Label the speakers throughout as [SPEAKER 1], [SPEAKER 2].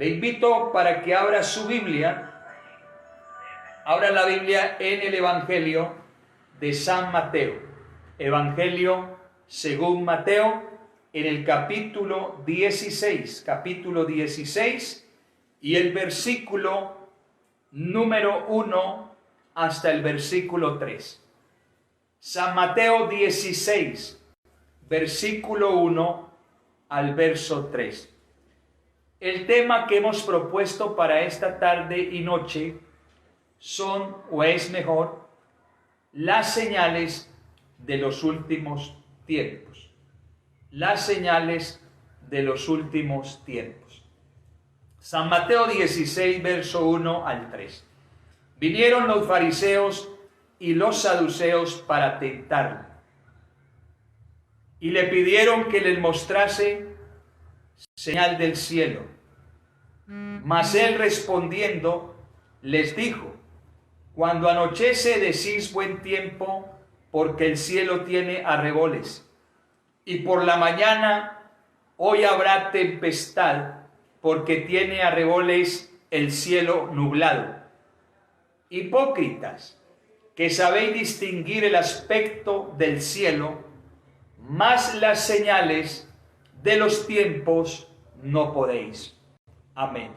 [SPEAKER 1] Le invito para que abra su Biblia, abra la Biblia en el Evangelio de San Mateo, Evangelio según Mateo, en el capítulo 16 y el versículo número 1 hasta el versículo 3. San Mateo 16, versículo 1 al verso 3. El tema que hemos propuesto para esta tarde y noche son, o es mejor, las señales de los últimos tiempos. Las señales de los últimos tiempos. San Mateo 16, verso 1 al 3. Vinieron los fariseos y los saduceos para tentarle, y le pidieron que les mostrase señal del cielo. Mas él respondiendo les dijo: cuando anochece decís buen tiempo, porque el cielo tiene arreboles, y por la mañana hoy habrá tempestad, porque tiene arreboles el cielo nublado. Hipócritas, que sabéis distinguir el aspecto del cielo, mas las señales de los tiempos no podéis. Amén.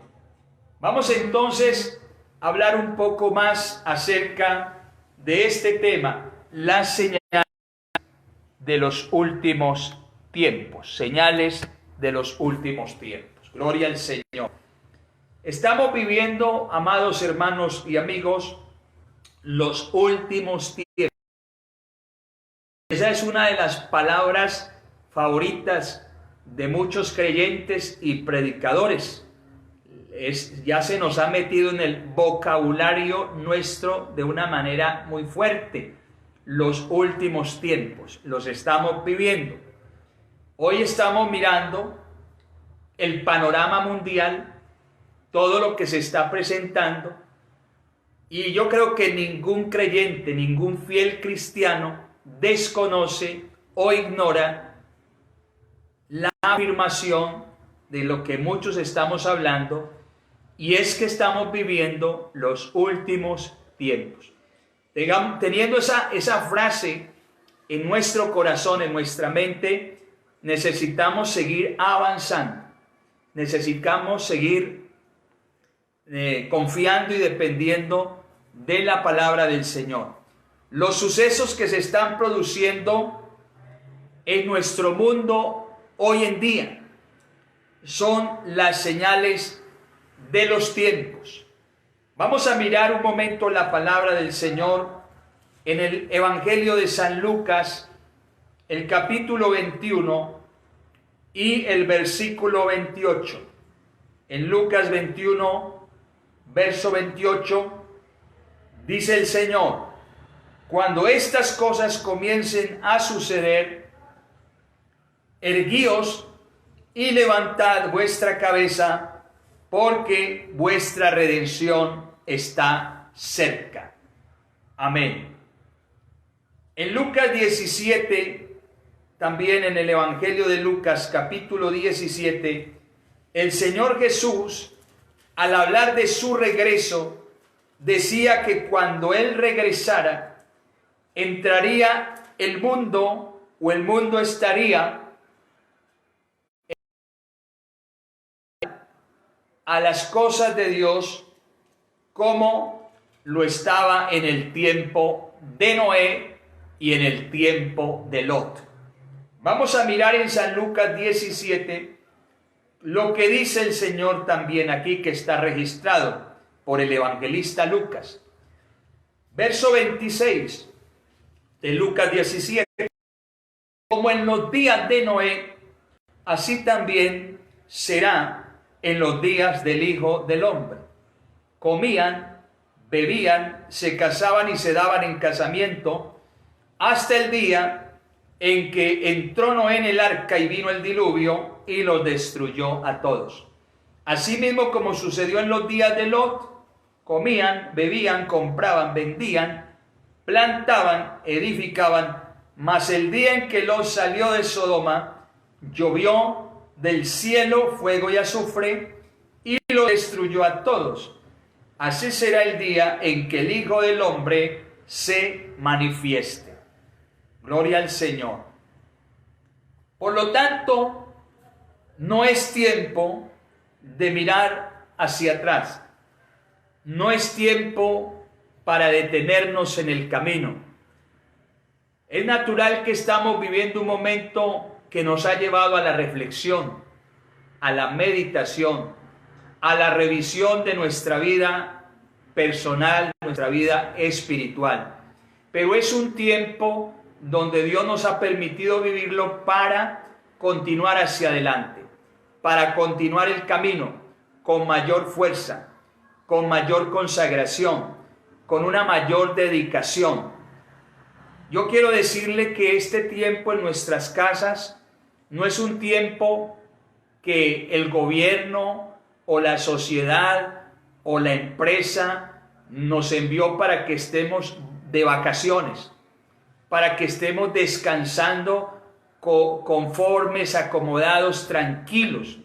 [SPEAKER 1] Vamos entonces a hablar un poco más acerca de este tema, las señales de los últimos tiempos, señales de los últimos tiempos. Gloria al Señor. Estamos viviendo, amados hermanos y amigos, los últimos tiempos. Esa es una de las palabras favoritas de muchos creyentes y predicadores. Ya se nos ha metido en el vocabulario nuestro de una manera muy fuerte. Los últimos tiempos los estamos viviendo. Hoy estamos mirando el panorama mundial, todo lo que se está presentando, y yo creo que ningún creyente, ningún fiel cristiano desconoce o ignora la afirmación de lo que muchos estamos hablando, y es que estamos viviendo los últimos tiempos. Teniendo esa frase en nuestro corazón, en nuestra mente, necesitamos seguir avanzando, necesitamos seguir confiando y dependiendo de la palabra del Señor. Los sucesos que se están produciendo en nuestro mundo hoy en día son las señales de los tiempos. Vamos a mirar un momento la palabra del Señor en el Evangelio de San Lucas, el capítulo 21 y el versículo 28. En Lucas 21, verso 28, dice el Señor: cuando estas cosas comiencen a suceder, erguíos y levantad vuestra cabeza, porque vuestra redención está cerca. Amén. En Lucas 17, también en el Evangelio de Lucas, capítulo 17, el Señor Jesús, al hablar de su regreso, decía que cuando Él regresara, entraría el mundo, o el mundo estaría a las cosas de Dios como lo estaba en el tiempo de Noé y en el tiempo de Lot. Vamos a mirar en San Lucas 17 lo que dice el Señor también aquí, que está registrado por el evangelista Lucas. Verso 26 de Lucas 17. Como en los días de Noé, así también será en los días del Hijo del Hombre. Comían, bebían, se casaban y se daban en casamiento, hasta el día en que entró Noé en el arca y vino el diluvio y los destruyó a todos. Asimismo, como sucedió en los días de Lot, comían, bebían, compraban, vendían, plantaban, edificaban, mas el día en que Lot salió de Sodoma, llovió del cielo fuego y azufre, y los destruyó a todos, así será el día en que el Hijo del Hombre se manifieste. Gloria al Señor. Por lo tanto, no es tiempo de mirar hacia atrás. No es tiempo para detenernos en el camino. Es natural que estamos viviendo un momento que nos ha llevado a la reflexión, a la meditación, a la revisión de nuestra vida personal, nuestra vida espiritual. Pero es un tiempo donde Dios nos ha permitido vivirlo para continuar hacia adelante, para continuar el camino con mayor fuerza, con mayor consagración, con una mayor dedicación. Yo quiero decirle que este tiempo en nuestras casas no es un tiempo que el gobierno o la sociedad o la empresa nos envió para que estemos de vacaciones, para que estemos descansando conformes, acomodados, tranquilos,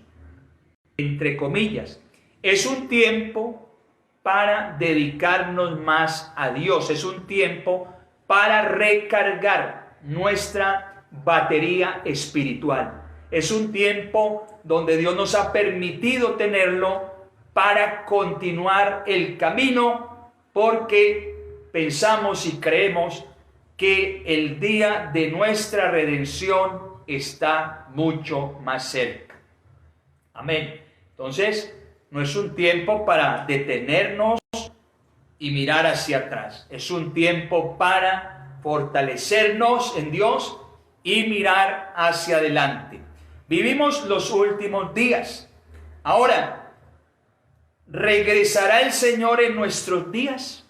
[SPEAKER 1] entre comillas. Es un tiempo para dedicarnos más a Dios, es un tiempo para recargar nuestra batería espiritual. Es un tiempo donde Dios nos ha permitido tenerlo para continuar el camino, porque pensamos y creemos que el día de nuestra redención está mucho más cerca. Amén. Entonces, no es un tiempo para detenernos y mirar hacia atrás. Es un tiempo para fortalecernos en Dios y mirar hacia adelante. Vivimos los últimos días. Ahora, ¿regresará el Señor en nuestros días?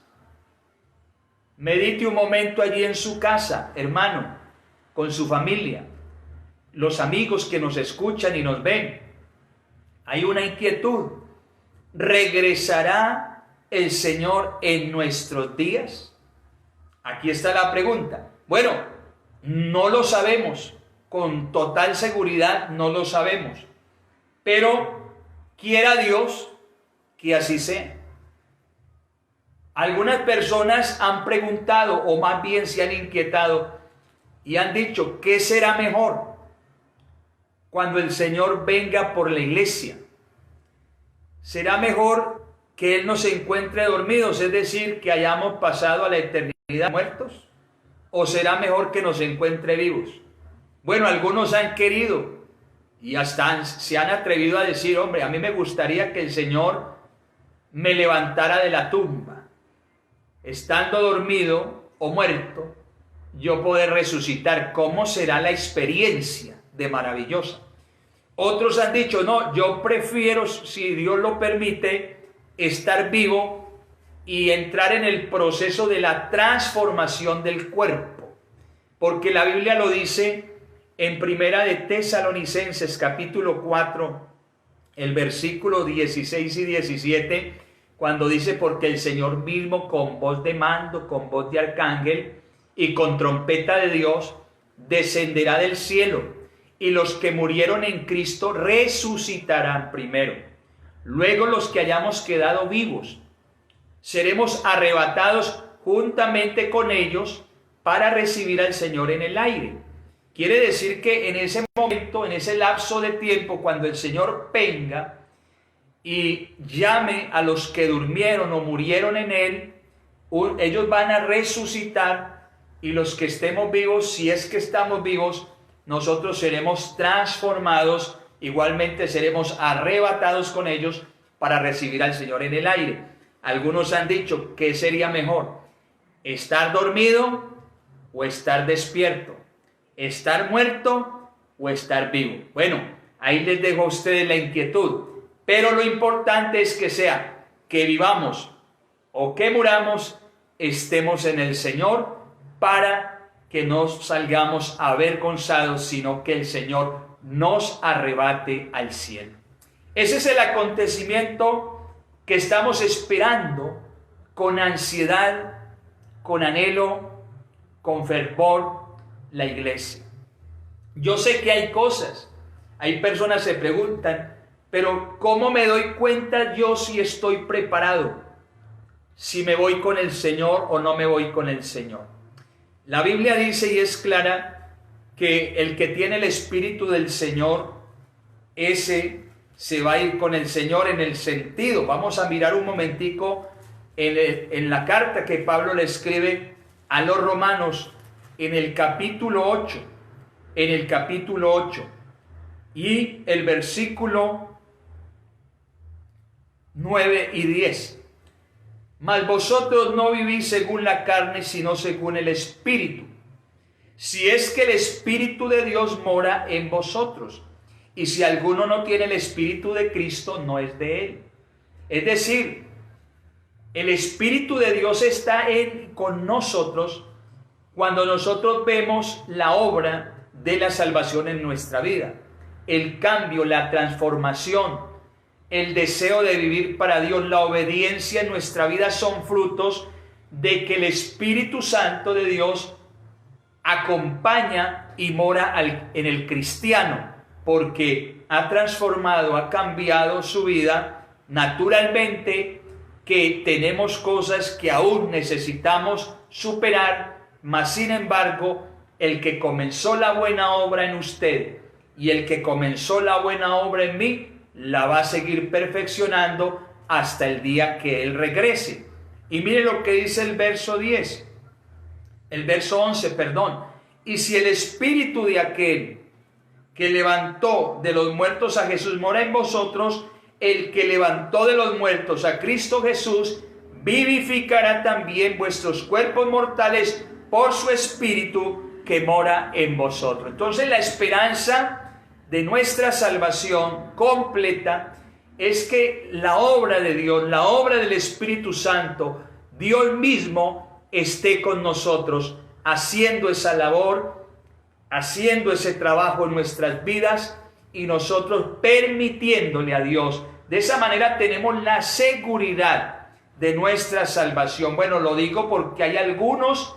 [SPEAKER 1] Medite un momento allí en su casa, hermano, con su familia, los amigos que nos escuchan y nos ven. Hay una inquietud. ¿Regresará el Señor en nuestros días? Aquí está la pregunta. Bueno, no lo sabemos. Con total seguridad no lo sabemos. Pero quiera Dios que así sea. Algunas personas han preguntado, o más bien se han inquietado, y han dicho, ¿qué será mejor cuando el Señor venga por la iglesia? ¿Será mejor que Él nos encuentre dormidos, es decir, que hayamos pasado a la eternidad muertos? ¿O será mejor que nos encuentre vivos? Bueno, algunos han querido y hasta se han atrevido a decir, hombre, a mí me gustaría que el Señor me levantara de la tumba. Estando dormido o muerto, yo poder resucitar. ¿Cómo será la experiencia de maravillosa? Otros han dicho, no, yo prefiero, si Dios lo permite, estar vivo y entrar en el proceso de la transformación del cuerpo. Porque la Biblia lo dice en Primera de Tesalonicenses, capítulo 4, el versículo 16 y 17, cuando dice, porque el Señor mismo con voz de mando, con voz de arcángel y con trompeta de Dios, descenderá del cielo, y los que murieron en Cristo resucitarán primero. Luego los que hayamos quedado vivos, seremos arrebatados juntamente con ellos para recibir al Señor en el aire. Quiere decir que en ese momento, en ese lapso de tiempo, cuando el Señor venga y llame a los que durmieron o murieron en Él, ellos van a resucitar, y los que estemos vivos, si es que estamos vivos, nosotros seremos transformados, igualmente seremos arrebatados con ellos para recibir al Señor en el aire. Algunos han dicho, ¿qué sería mejor? ¿Estar dormido o estar despierto? ¿Estar muerto o estar vivo? Bueno, ahí les dejo a ustedes la inquietud. Pero lo importante es que sea que vivamos o que muramos, estemos en el Señor para que no salgamos avergonzados, sino que el Señor nos arrebate al cielo. Ese es el acontecimiento que estamos esperando con ansiedad, con anhelo, con fervor, la iglesia. Yo sé que hay cosas, hay personas que se preguntan, Pero ¿cómo me doy cuenta yo si estoy preparado? Si me voy con el Señor o no me voy con el Señor. La Biblia dice y es clara que el que tiene el Espíritu del Señor, ese se va a ir con el Señor en el sentido. Vamos a mirar un momentico en la carta que Pablo le escribe a los romanos en el capítulo 8. En el capítulo 8 y el versículo 9 y 10. Mas vosotros no vivís según la carne, sino según el Espíritu. Si es que el Espíritu de Dios mora en vosotros. Y si alguno no tiene el Espíritu de Cristo, no es de él. Es decir, el Espíritu de Dios está con nosotros cuando nosotros vemos la obra de la salvación en nuestra vida. El cambio, la transformación, el deseo de vivir para Dios, la obediencia en nuestra vida son frutos de que el Espíritu Santo de Dios acompaña y mora en el cristiano, porque ha transformado, ha cambiado su vida. Naturalmente que tenemos cosas que aún necesitamos superar, mas sin embargo, el que comenzó la buena obra en usted y el que comenzó la buena obra en mí, la va a seguir perfeccionando hasta el día que Él regrese. Y mire lo que dice el verso 10, el verso 11, perdón. Y si el Espíritu de aquel que levantó de los muertos a Jesús mora en vosotros, el que levantó de los muertos a Cristo Jesús vivificará también vuestros cuerpos mortales por su Espíritu que mora en vosotros. Entonces la esperanza de nuestra salvación completa es que la obra de Dios, la obra del Espíritu Santo, Dios mismo esté con nosotros haciendo esa labor, haciendo ese trabajo en nuestras vidas y nosotros permitiéndole a Dios. De esa manera tenemos la seguridad de nuestra salvación. Bueno, lo digo porque hay algunos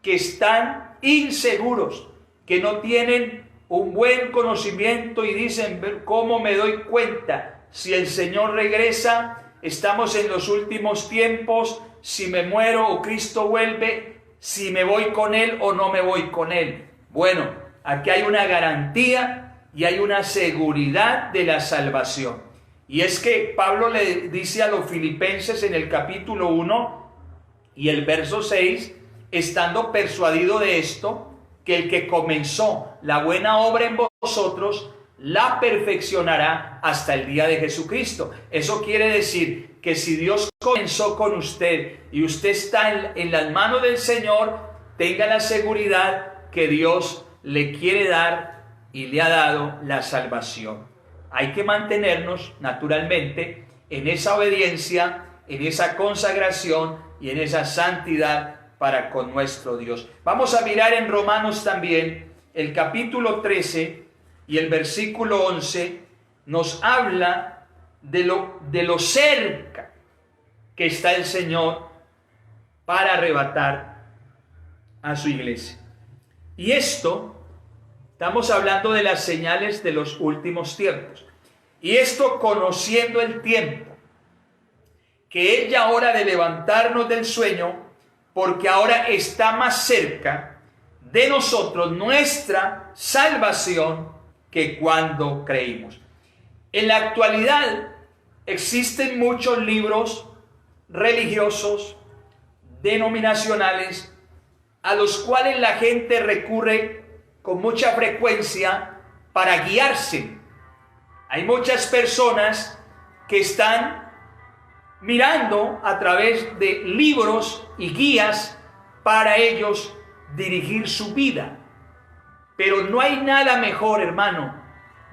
[SPEAKER 1] que están inseguros, que no tienen un buen conocimiento y dicen, ¿cómo me doy cuenta si el Señor regresa? Estamos en los últimos tiempos, si me muero o Cristo vuelve, si me voy con Él o no me voy con Él. Bueno, aquí hay una garantía y hay una seguridad de la salvación. Y es que Pablo le dice a los filipenses en el capítulo 1 y el verso 6, estando persuadido de esto, que el que comenzó la buena obra en vosotros, la perfeccionará hasta el día de Jesucristo. Eso quiere decir que si Dios comenzó con usted y usted está en las manos del Señor, tenga la seguridad que Dios le quiere dar y le ha dado la salvación. Hay que mantenernos naturalmente en esa obediencia, en esa consagración y en esa santidad para con nuestro Dios. Vamos a mirar en Romanos también el capítulo 13 y el versículo 11 nos habla de lo cerca que está el Señor para arrebatar a su iglesia. Y esto, estamos hablando de las señales de los últimos tiempos. Y esto conociendo el tiempo, que es ya hora de levantarnos del sueño, porque ahora está más cerca de nosotros nuestra salvación que cuando creímos. En la actualidad existen muchos libros religiosos, denominacionales, a los cuales la gente recurre con mucha frecuencia para guiarse. Hay muchas personas que están mirando a través de libros y guías para ellos dirigir su vida. Pero no hay nada mejor, hermano,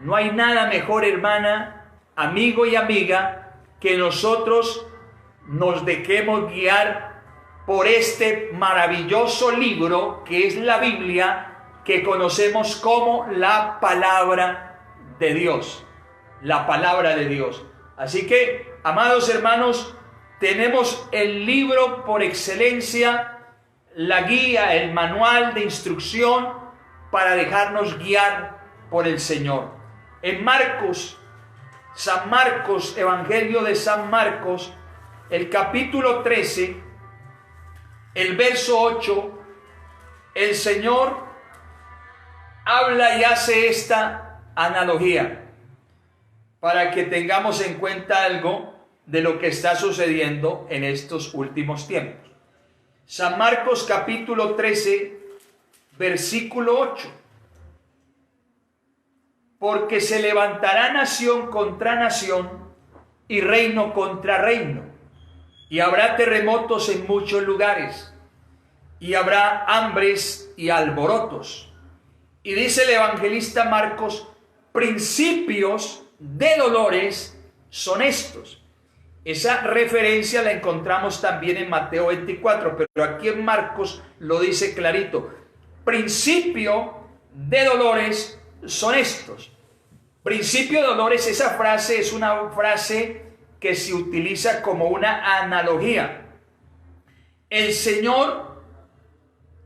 [SPEAKER 1] no hay nada mejor, hermana, amigo y amiga, que nosotros nos dejemos guiar por este maravilloso libro que es la Biblia, que conocemos como la palabra de Dios. La palabra de Dios. Así que, amados hermanos, tenemos el libro por excelencia, la guía, el manual de instrucción para dejarnos guiar por el Señor. En Marcos San Marcos, Evangelio de San Marcos, el capítulo 13, el verso 8, el Señor habla y hace esta analogía para que tengamos en cuenta algo de lo que está sucediendo en estos últimos tiempos. San Marcos capítulo 13, versículo 8. Porque se levantará nación contra nación y reino contra reino, y habrá terremotos en muchos lugares, y habrá hambres y alborotos. Y dice el evangelista Marcos, principios de dolores son estos. Esa referencia la encontramos también en Mateo 24, pero aquí en Marcos lo dice clarito. Principio de dolores son estos. Principio de dolores, esa frase es una frase que se utiliza como una analogía. El Señor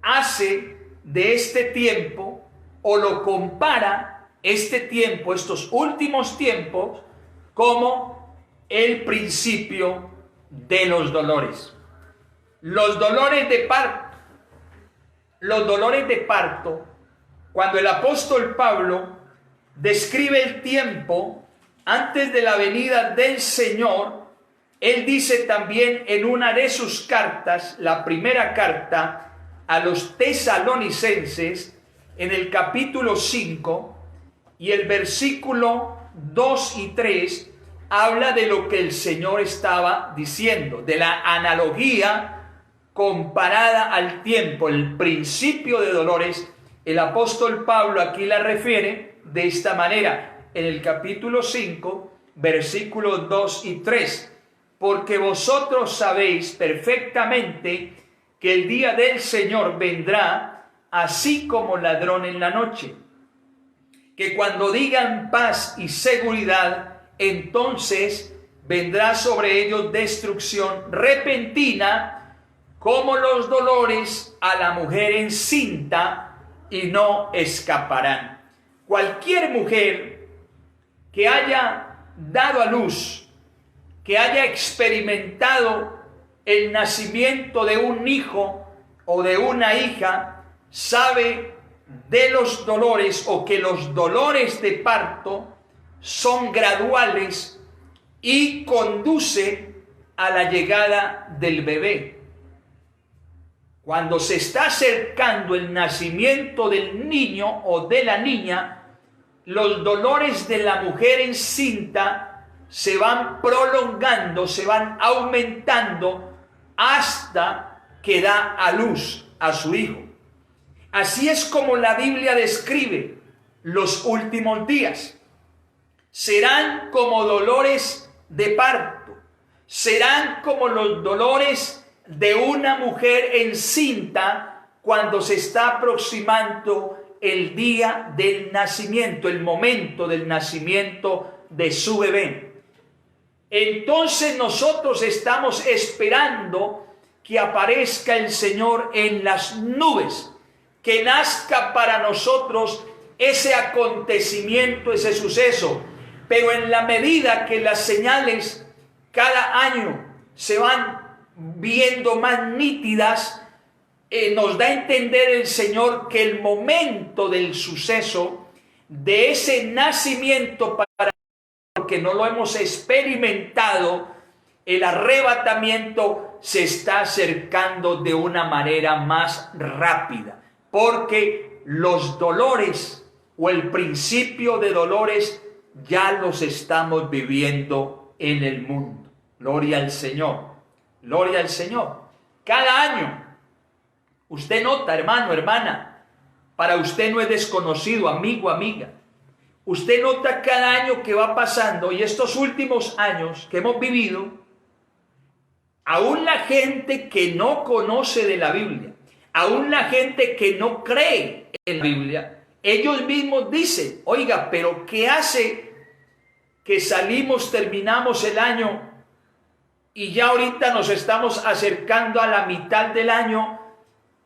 [SPEAKER 1] hace de este tiempo, o lo compara este tiempo, estos últimos tiempos, como el principio de los dolores. Los dolores de parto. Los dolores de parto, cuando el apóstol Pablo describe el tiempo antes de la venida del Señor, él dice también en una de sus cartas, la primera carta a los tesalonicenses, en el capítulo 5 y el versículo 2 y 3, habla de lo que el Señor estaba diciendo, de la analogía comparada al tiempo, el principio de dolores. El apóstol Pablo aquí la refiere de esta manera, en el capítulo 5, versículos 2 y 3. Porque vosotros sabéis perfectamente que el día del Señor vendrá así como ladrón en la noche. Que cuando digan paz y seguridad, entonces vendrá sobre ellos destrucción repentina, como los dolores a la mujer encinta, y no escaparán. Cualquier mujer que haya dado a luz, que haya experimentado el nacimiento de un hijo o de una hija, sabe de los dolores, o que los dolores de parto son graduales y conduce a la llegada del bebé. Cuando se está acercando el nacimiento del niño o de la niña, los dolores de la mujer encinta se van prolongando, se van aumentando hasta que da a luz a su hijo. Así es como la Biblia describe los últimos días. Serán como dolores de parto, serán como los dolores de una mujer encinta cuando se está aproximando el día del nacimiento, el momento del nacimiento de su bebé. Entonces nosotros estamos esperando que aparezca el Señor en las nubes, que nazca para nosotros ese acontecimiento, ese suceso. Pero en la medida que las señales cada año se van viendo más nítidas, nos da a entender el Señor que el momento del suceso, de ese nacimiento, porque no lo hemos experimentado, el arrebatamiento se está acercando de una manera más rápida, porque los dolores o el principio de dolores ya los estamos viviendo en el mundo. Gloria al Señor, gloria al Señor. Cada año, usted nota, hermano, hermana, para usted no es desconocido, amigo, amiga. Usted nota cada año que va pasando, y estos últimos años que hemos vivido, aún la gente que no conoce de la Biblia, aún la gente que no cree en la Biblia, ellos mismos dicen, oiga, pero ¿qué hace que salimos, terminamos el año y ya ahorita nos estamos acercando a la mitad del año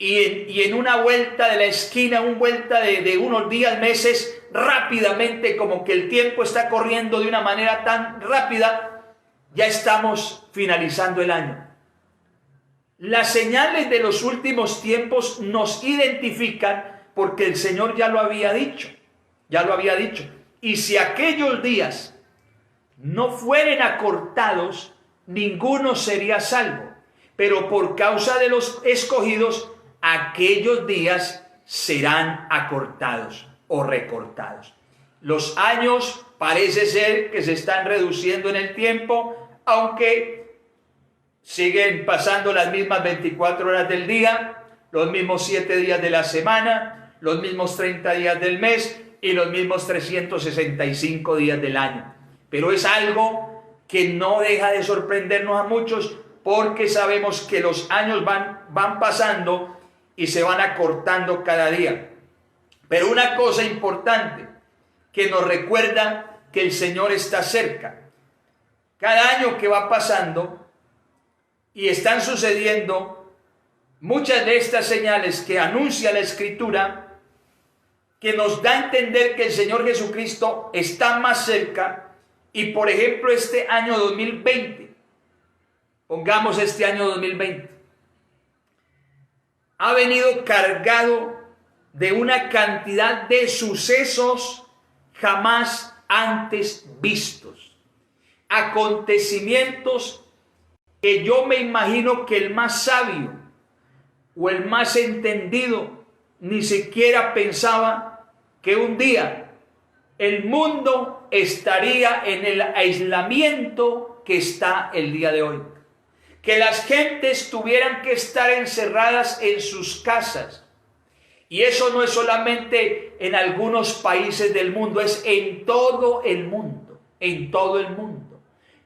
[SPEAKER 1] y en una vuelta de la esquina, una vuelta de unos días, meses, rápidamente, como que el tiempo está corriendo de una manera tan rápida, ya estamos finalizando el año. Las señales de los últimos tiempos nos identifican porque el Señor ya lo había dicho, Y si aquellos días no fueren acortados, ninguno sería salvo. Pero por causa de los escogidos, aquellos días serán acortados o recortados. Los años parece ser que se están reduciendo en el tiempo, aunque siguen pasando las mismas 24 horas del día, los mismos 7 días de la semana, los mismos 30 días del mes y los mismos 365 días del año. Pero es algo que no deja de sorprendernos a muchos, porque sabemos que los años van pasando y se van acortando cada día. Pero una cosa importante que nos recuerda que el Señor está cerca. Cada año que va pasando y están sucediendo muchas de estas señales que anuncia la Escritura, que nos da a entender que el Señor Jesucristo está más cerca. Y por ejemplo, este año 2020, pongamos este año 2020, ha venido cargado de una cantidad de sucesos jamás antes vistos. Acontecimientos que yo me imagino que el más sabio o el más entendido ni siquiera pensaba que un día el mundo estaría en el aislamiento que está el día de hoy. Que las gentes tuvieran que estar encerradas en sus casas. Y eso no es solamente en algunos países del mundo, es en todo el mundo,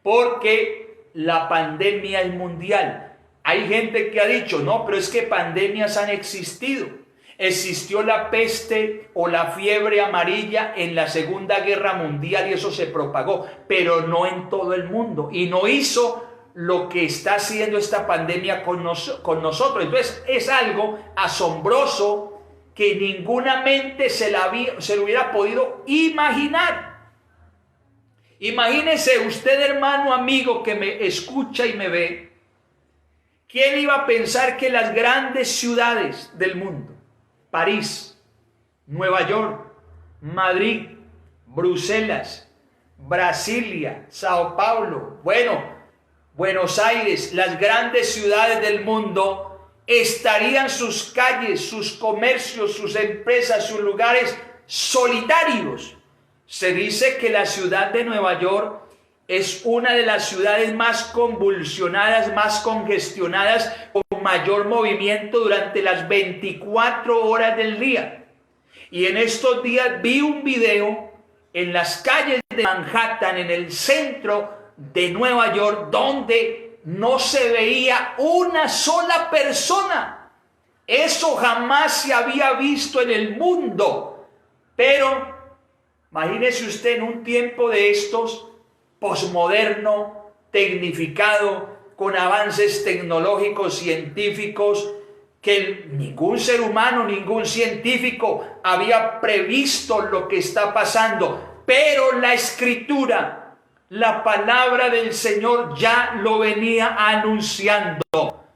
[SPEAKER 1] porque la pandemia es mundial. Hay gente que ha dicho, no, pero es que pandemias han existido. Existió la peste o la fiebre amarilla en la Segunda Guerra Mundial y eso se propagó, pero no en todo el mundo. Y no hizo lo que está haciendo esta pandemia con nosotros. Entonces es algo asombroso que ninguna mente se lo hubiera podido imaginar. Imagínese usted, hermano, amigo, que me escucha y me ve. ¿Quién iba a pensar que las grandes ciudades del mundo, París, Nueva York, Madrid, Bruselas, Brasilia, Sao Paulo, Buenos Aires, las grandes ciudades del mundo, estarían sus calles, sus comercios, sus empresas, sus lugares solitarios? Se dice que la ciudad de Nueva York es una de las ciudades más convulsionadas, más congestionadas, con mayor movimiento durante las 24 horas del día. Y en estos días vi un video en las calles de Manhattan, en el centro de Nueva York, donde no se veía una sola persona. Eso jamás se había visto en el mundo. Pero imagínese usted en un tiempo de estos, posmoderno, tecnificado, con avances tecnológicos, científicos, que ningún ser humano, ningún científico había previsto lo que está pasando. Pero la Escritura, la palabra del Señor ya lo venía anunciando,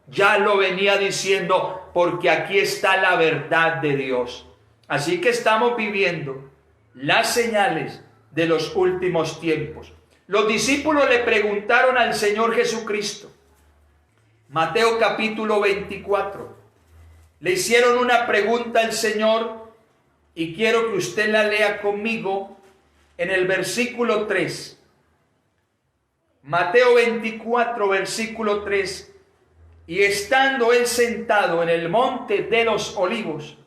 [SPEAKER 1] ya lo venía diciendo, porque aquí está la verdad de Dios. Así que estamos viviendo las señales de los últimos tiempos. Los discípulos le preguntaron al Señor Jesucristo, Mateo capítulo 24, le hicieron una pregunta al Señor y quiero que usted la lea conmigo en el versículo 3. Mateo 24, versículo 3. Y estando él sentado en el monte de los olivos,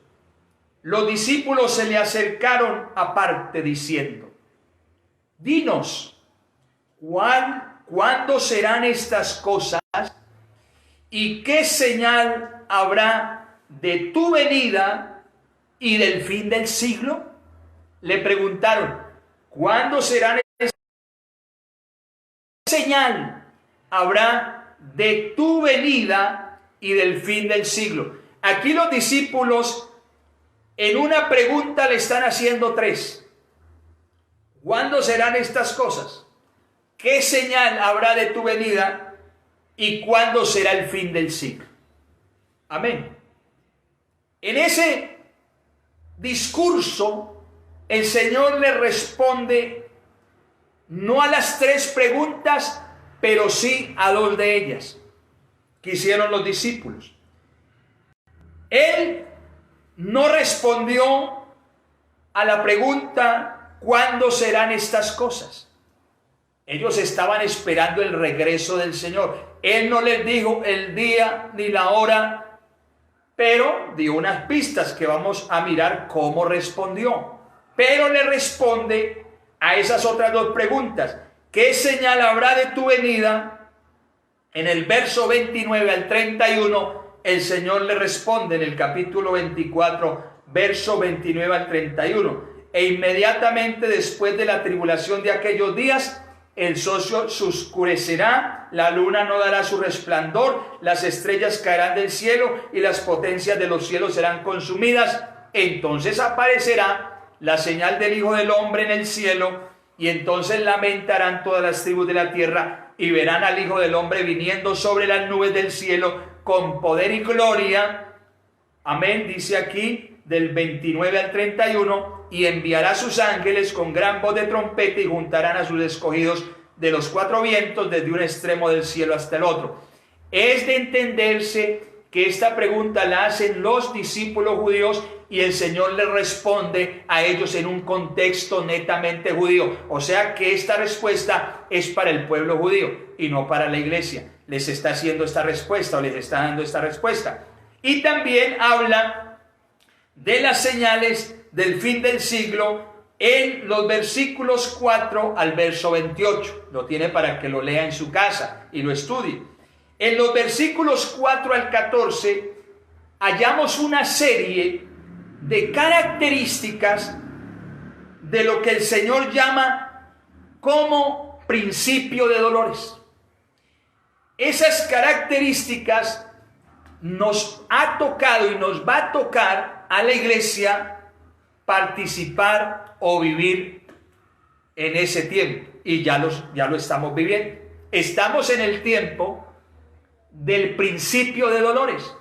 [SPEAKER 1] los discípulos se le acercaron aparte diciendo, dinos, ¿cuándo serán estas cosas? ¿Y qué señal habrá de tu venida y del fin del siglo? Le preguntaron, ¿cuándo serán estas cosas? ¿Qué señal habrá de tu venida y del fin del siglo? Aquí los discípulos en una pregunta le están haciendo tres. ¿Cuándo serán estas cosas? ¿Qué señal habrá de tu venida? ¿Y cuándo será el fin del siglo? Amén. En ese discurso, el Señor le responde no a las tres preguntas, pero sí a dos de ellas que hicieron los discípulos. Él no respondió a la pregunta ¿cuándo serán estas cosas? Ellos estaban esperando el regreso del Señor. Él no les dijo el día ni la hora, pero dio unas pistas que vamos a mirar cómo respondió. Pero le responde a esas otras dos preguntas. ¿Qué señal habrá de tu venida? En el verso 29 al 31, el Señor le responde en el capítulo 24, verso 29 al 31. E inmediatamente después de la tribulación de aquellos días, el sol se oscurecerá, la luna no dará su resplandor, las estrellas caerán del cielo y las potencias de los cielos serán consumidas. Entonces aparecerá la señal del Hijo del Hombre en el cielo, y entonces lamentarán todas las tribus de la tierra y verán al Hijo del Hombre viniendo sobre las nubes del cielo con poder y gloria. Amén, dice aquí del 29 al 31, y enviará a sus ángeles con gran voz de trompeta y juntarán a sus escogidos de los cuatro vientos desde un extremo del cielo hasta el otro. Es de entenderse que esta pregunta la hacen los discípulos judíos y el Señor les responde a ellos en un contexto netamente judío. O sea que esta respuesta es para el pueblo judío y no para la iglesia. Les está haciendo esta respuesta o les está dando esta respuesta. Y también habla de las señales del fin del siglo en los versículos 4 al verso 28. Lo tiene para que lo lea en su casa y lo estudie. En los versículos 4 al 14 hallamos una serie de características de lo que el Señor llama como principio de dolores. Esas características nos ha tocado y nos va a tocar a la iglesia participar o vivir en ese tiempo. Y ya lo estamos viviendo. Estamos en el tiempo del principio de dolores.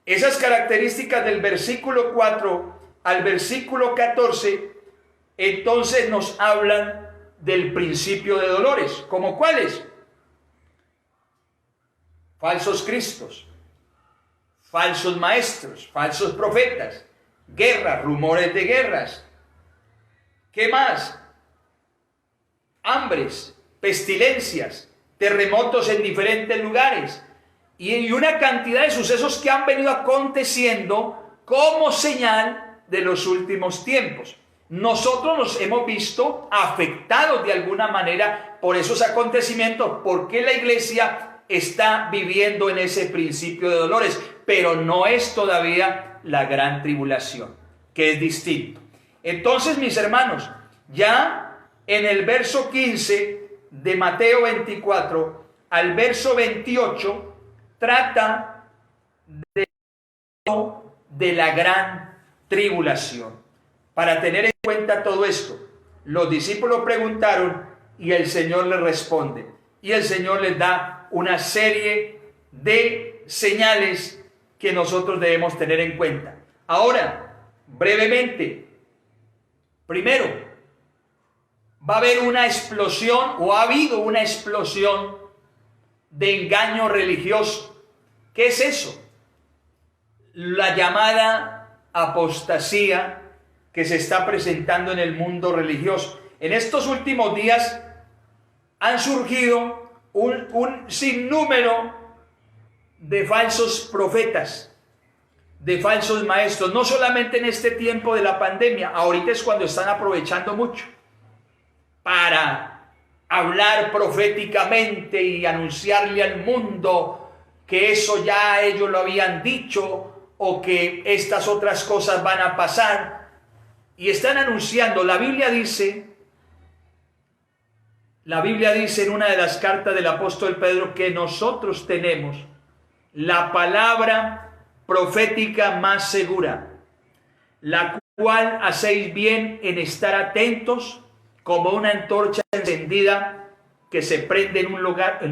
[SPEAKER 1] Esas características del versículo 4 al versículo 14, entonces nos hablan del principio de dolores. ¿Como cuáles? Falsos cristos, falsos maestros, falsos profetas, guerras, rumores de guerras. ¿Qué más? Hambres, pestilencias, terremotos en diferentes lugares y una cantidad de sucesos que han venido aconteciendo como señal de los últimos tiempos. Nosotros nos hemos visto afectados de alguna manera por esos acontecimientos, porque la iglesia está viviendo en ese principio de dolores, pero no es todavía la gran tribulación, que es distinto. Entonces, mis hermanos, ya en el verso 15 de Mateo 24 al verso 28 trata de la gran tribulación. Para tener en cuenta todo esto, los discípulos preguntaron y el Señor les responde. Y el Señor les da una serie de señales que nosotros debemos tener en cuenta. Ahora, brevemente, primero, va a haber una explosión o ha habido una explosión de engaño religioso. ¿Qué es eso? La llamada apostasía que se está presentando en el mundo religioso. En estos últimos días han surgido un sinnúmero de falsos profetas, de falsos maestros, no solamente en este tiempo de la pandemia. Ahorita es cuando están aprovechando mucho para hablar proféticamente y anunciarle al mundo que eso ya ellos lo habían dicho o que estas otras cosas van a pasar. Y están anunciando. La Biblia dice en una de las cartas del apóstol Pedro que nosotros tenemos la palabra profética más segura, la cual hacéis bien en estar atentos como una antorcha encendida que se prende en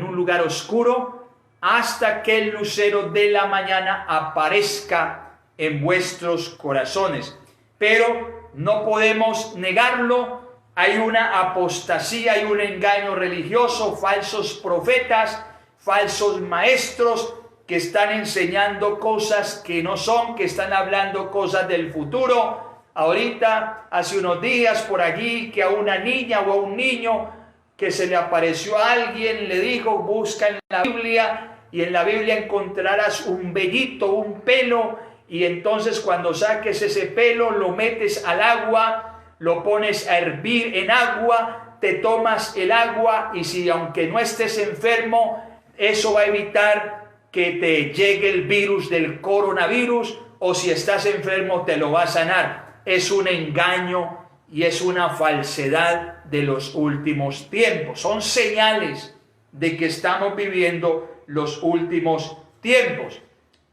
[SPEAKER 1] un lugar oscuro hasta que el lucero de la mañana aparezca en vuestros corazones. Pero no podemos negarlo, hay una apostasía, hay un engaño religioso, falsos profetas, falsos maestros que están enseñando cosas que no son, que están hablando cosas del futuro. Ahorita, hace unos días por allí, que a una niña o a un niño que se le apareció a alguien, le dijo, busca en la Biblia, y en la Biblia encontrarás un vellito, un pelo, y entonces cuando saques ese pelo, lo metes al agua, lo pones a hervir en agua, te tomas el agua, y si aunque no estés enfermo, eso va a evitar que te llegue el virus del coronavirus, o si estás enfermo te lo va a sanar. Es un engaño y es una falsedad de los últimos tiempos. Son señales de que estamos viviendo los últimos tiempos.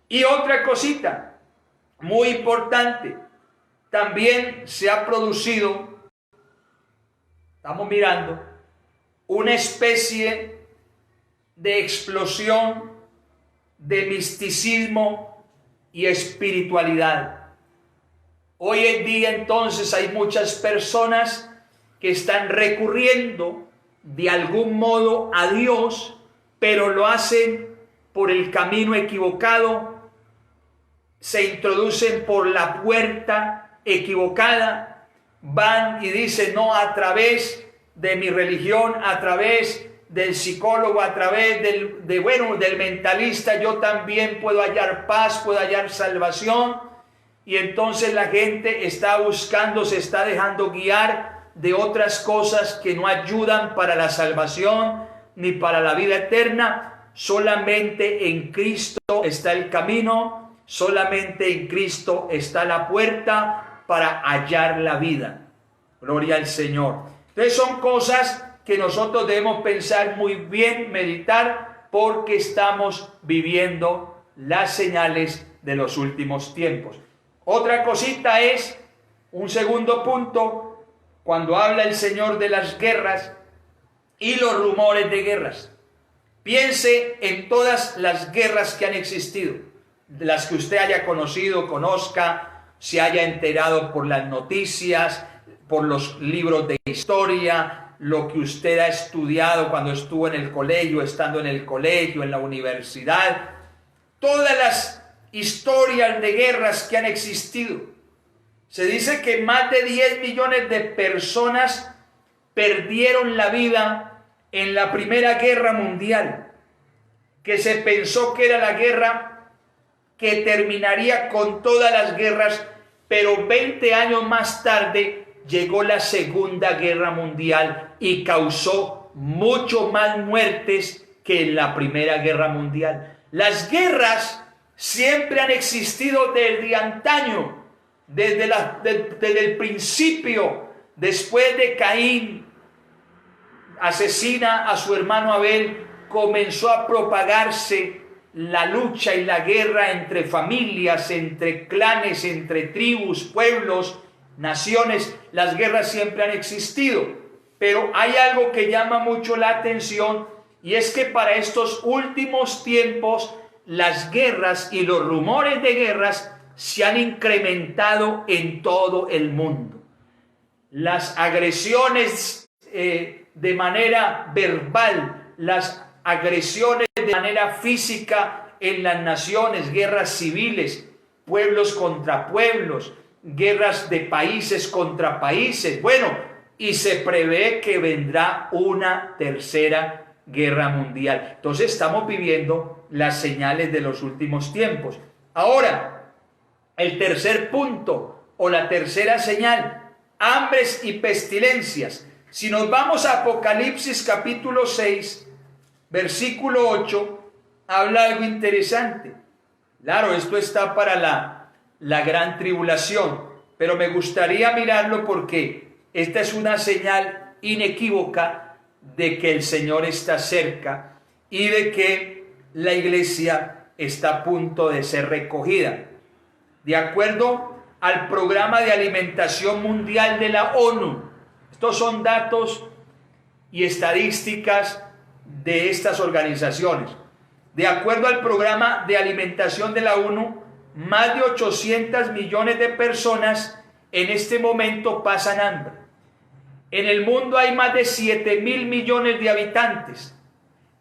[SPEAKER 1] Y otra cosita muy importante, también se ha producido, estamos mirando, una especie de explosión de misticismo y espiritualidad. Hoy en día entonces hay muchas personas que están recurriendo de algún modo a Dios, pero lo hacen por el camino equivocado, se introducen por la puerta equivocada, van y dicen, no, a través de mi religión, a través del psicólogo, a través del mentalista, yo también puedo hallar paz, puedo hallar salvación. Y entonces la gente está buscando, se está dejando guiar de otras cosas que no ayudan para la salvación ni para la vida eterna. Solamente en Cristo está el camino, solamente en Cristo está la puerta para hallar la vida. Gloria al Señor. Entonces son cosas que nosotros debemos pensar muy bien, meditar, porque estamos viviendo las señales de los últimos tiempos. Otra cosita es, un segundo punto, cuando habla el Señor de las guerras y los rumores de guerras. Piense en todas las guerras que han existido, las que usted haya conocido, conozca, se haya enterado por las noticias, por los libros de historia, lo que usted ha estudiado cuando estuvo en el colegio, estando en el colegio, en la universidad, todas las historias de guerras que han existido. Se dice que más de 10 millones de personas perdieron la vida en la Primera Guerra Mundial, que se pensó que era la guerra que terminaría con todas las guerras, pero 20 años más tarde llegó la Segunda Guerra Mundial y causó mucho más muertes que en la Primera Guerra Mundial. Las guerras siempre han existido desde antaño, desde el principio. Después de Caín asesina a su hermano Abel, comenzó a propagarse la lucha y la guerra entre familias, entre clanes, entre tribus, pueblos, naciones. Las guerras siempre han existido, pero hay algo que llama mucho la atención, y es que para estos últimos tiempos las guerras y los rumores de guerras se han incrementado en todo el mundo. Las agresiones de manera verbal, las agresiones de manera física en las naciones, guerras civiles, pueblos contra pueblos, guerras de países contra países. Bueno, y se prevé que vendrá una tercera guerra mundial. Entonces estamos viviendo las señales de los últimos tiempos. Ahora, el tercer punto o la tercera señal, hambres y pestilencias. Si nos vamos a Apocalipsis capítulo 6, versículo 8, habla algo interesante. Claro, esto está para la gran tribulación, pero me gustaría mirarlo porque esta es una señal inequívoca de que el Señor está cerca y de que la iglesia está a punto de ser recogida. De acuerdo al Programa de Alimentación Mundial de la ONU, estos son datos y estadísticas de estas organizaciones. De acuerdo al Programa de Alimentación de la ONU, más de 800 millones de personas en este momento pasan hambre. En el mundo hay más de 7.000 millones de habitantes,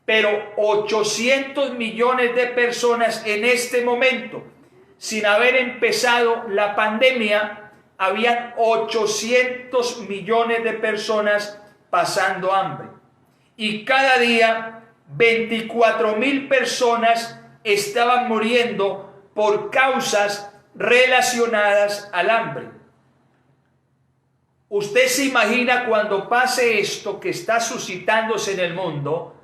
[SPEAKER 1] pero 800 millones de personas en este momento, sin haber empezado la pandemia, habían 800 millones de personas pasando hambre. Y cada día 24.000 personas estaban muriendo por causas relacionadas al hambre. Usted se imagina cuando pase esto que está suscitándose en el mundo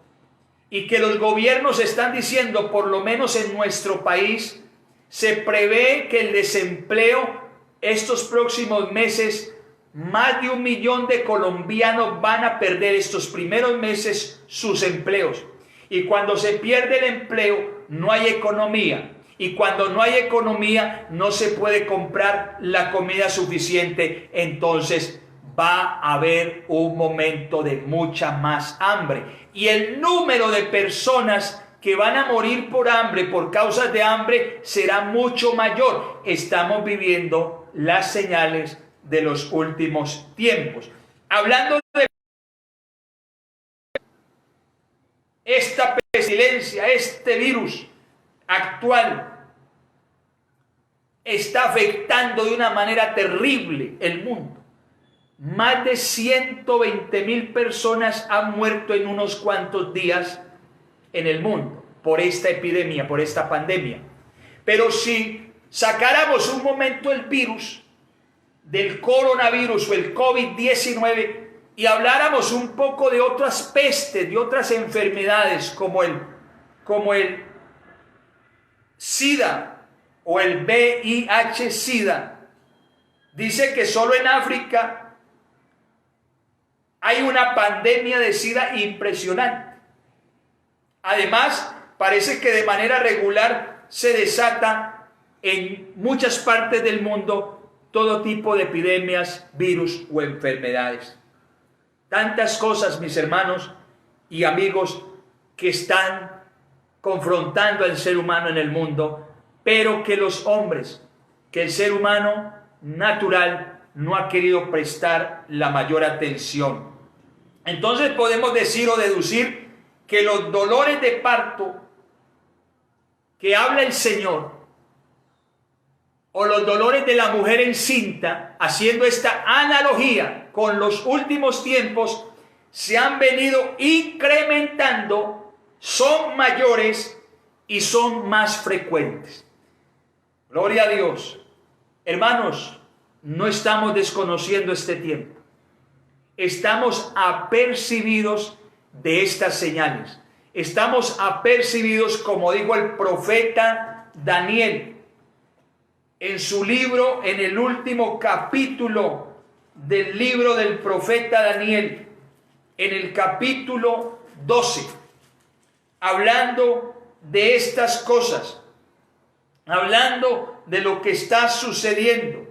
[SPEAKER 1] y que los gobiernos están diciendo, por lo menos en nuestro país, se prevé que el desempleo estos próximos meses, más de 1 millón de colombianos van a perder estos primeros meses sus empleos. Y cuando se pierde el empleo, no hay economía. Y cuando no hay economía, no se puede comprar la comida suficiente. Entonces va a haber un momento de mucha más hambre. Y el número de personas que van a morir por hambre, por causas de hambre, será mucho mayor. Estamos viviendo las señales de los últimos tiempos. Hablando de esta pestilencia, este virus actual, está afectando de una manera terrible el mundo. Más de 120.000 personas han muerto en unos cuantos días en el mundo por esta epidemia, por esta pandemia. Pero si sacáramos un momento el virus del coronavirus o el COVID-19 y habláramos un poco de otras pestes, de otras enfermedades como el SIDA o el VIH-Sida, dice que solo en África hay una pandemia de SIDA impresionante. Además, parece que de manera regular se desata en muchas partes del mundo todo tipo de epidemias, virus o enfermedades. Tantas cosas, mis hermanos y amigos, que están confrontando al ser humano en el mundo, pero que los hombres, que el ser humano natural no ha querido prestar la mayor atención. Entonces podemos decir o deducir que los dolores de parto que habla el Señor, o los dolores de la mujer encinta, haciendo esta analogía con los últimos tiempos, se han venido incrementando, son mayores y son más frecuentes. Gloria a Dios. Hermanos, no estamos desconociendo este tiempo. Estamos apercibidos de estas señales. Estamos apercibidos, como dijo el profeta Daniel en su libro, en el último capítulo del libro del profeta Daniel, en el capítulo 12, hablando de estas cosas, hablando de lo que está sucediendo.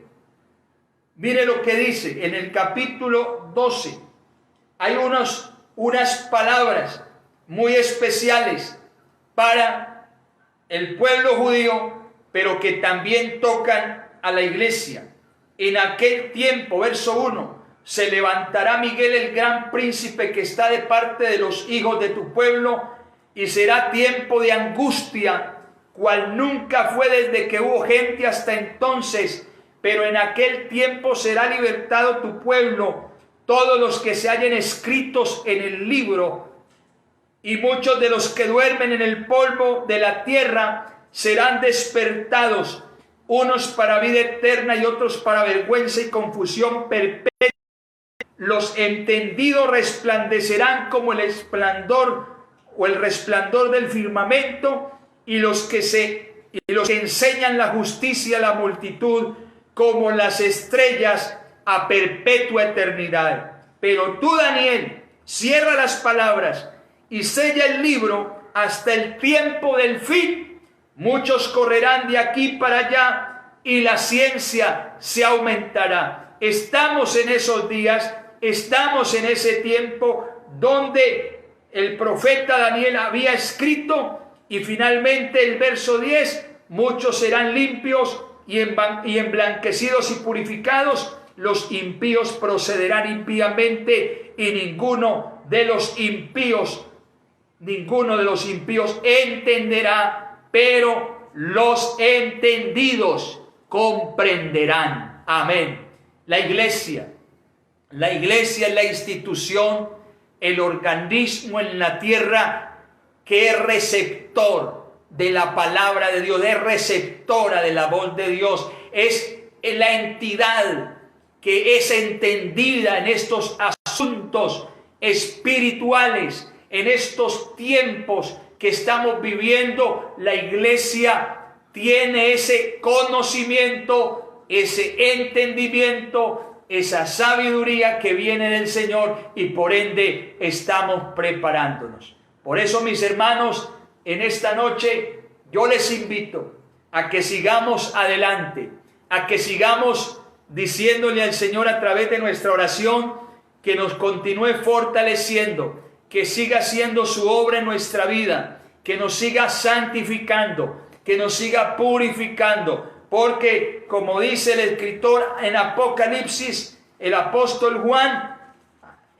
[SPEAKER 1] Mire lo que dice en el capítulo 12. Hay unas palabras muy especiales para el pueblo judío, pero que también tocan a la iglesia. En aquel tiempo, verso 1, se levantará Miguel, el gran príncipe que está de parte de los hijos de tu pueblo, y será tiempo de angustia, cual nunca fue desde que hubo gente hasta entonces, pero en aquel tiempo será libertado tu pueblo, todos los que se hallen escritos en el libro, y muchos de los que duermen en el polvo de la tierra serán despertados, unos para vida eterna y otros para vergüenza y confusión perpetua. Los entendidos resplandecerán como el esplendor o el resplandor del firmamento, y los que enseñan la justicia a la multitud como las estrellas a perpetua eternidad. Pero tú, Daniel, cierra las palabras y sella el libro hasta el tiempo del fin. Muchos correrán de aquí para allá y la ciencia se aumentará. Estamos en esos días, estamos en ese tiempo donde el profeta Daniel había escrito, y finalmente el verso 10, muchos serán limpios y emblanquecidos y purificados, los impíos procederán impíamente y ninguno de los impíos entenderá, pero los entendidos comprenderán. Amén. La iglesia es la institución, el organismo en la tierra que es receptor de la palabra de Dios, es receptora de la voz de Dios, es la entidad que es entendida en estos asuntos espirituales, en estos tiempos que estamos viviendo. La iglesia tiene ese conocimiento, ese entendimiento, esa sabiduría que viene del Señor, y por ende estamos preparándonos. Por eso, mis hermanos, en esta noche yo les invito a que sigamos adelante, a que sigamos diciéndole al Señor a través de nuestra oración que nos continúe fortaleciendo, que siga haciendo su obra en nuestra vida, que nos siga santificando, que nos siga purificando, porque como dice el escritor en Apocalipsis, el apóstol Juan,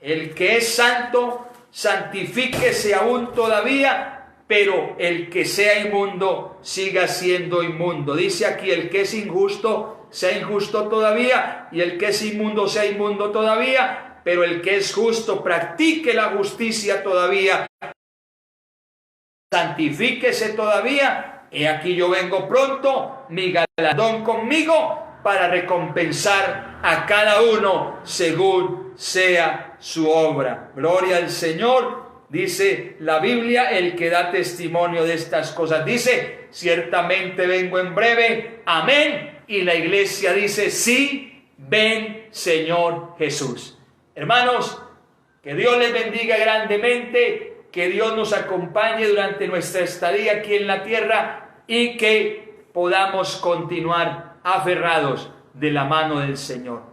[SPEAKER 1] el que es santo, santifíquese aún todavía, pero el que sea inmundo, siga siendo inmundo. Dice aquí, el que es injusto, sea injusto todavía, y el que es inmundo, sea inmundo todavía, pero el que es justo, practique la justicia todavía, santifíquese todavía. He aquí yo vengo pronto, mi galardón conmigo, para recompensar a cada uno según sea su obra. Gloria al Señor. Dice la Biblia, el que da testimonio de estas cosas, dice, ciertamente vengo en breve. Amén. Y la iglesia dice, sí, ven Señor Jesús. Hermanos, que Dios les bendiga grandemente, que Dios nos acompañe durante nuestra estadía aquí en la tierra, y que podamos continuar aferrados de la mano del Señor.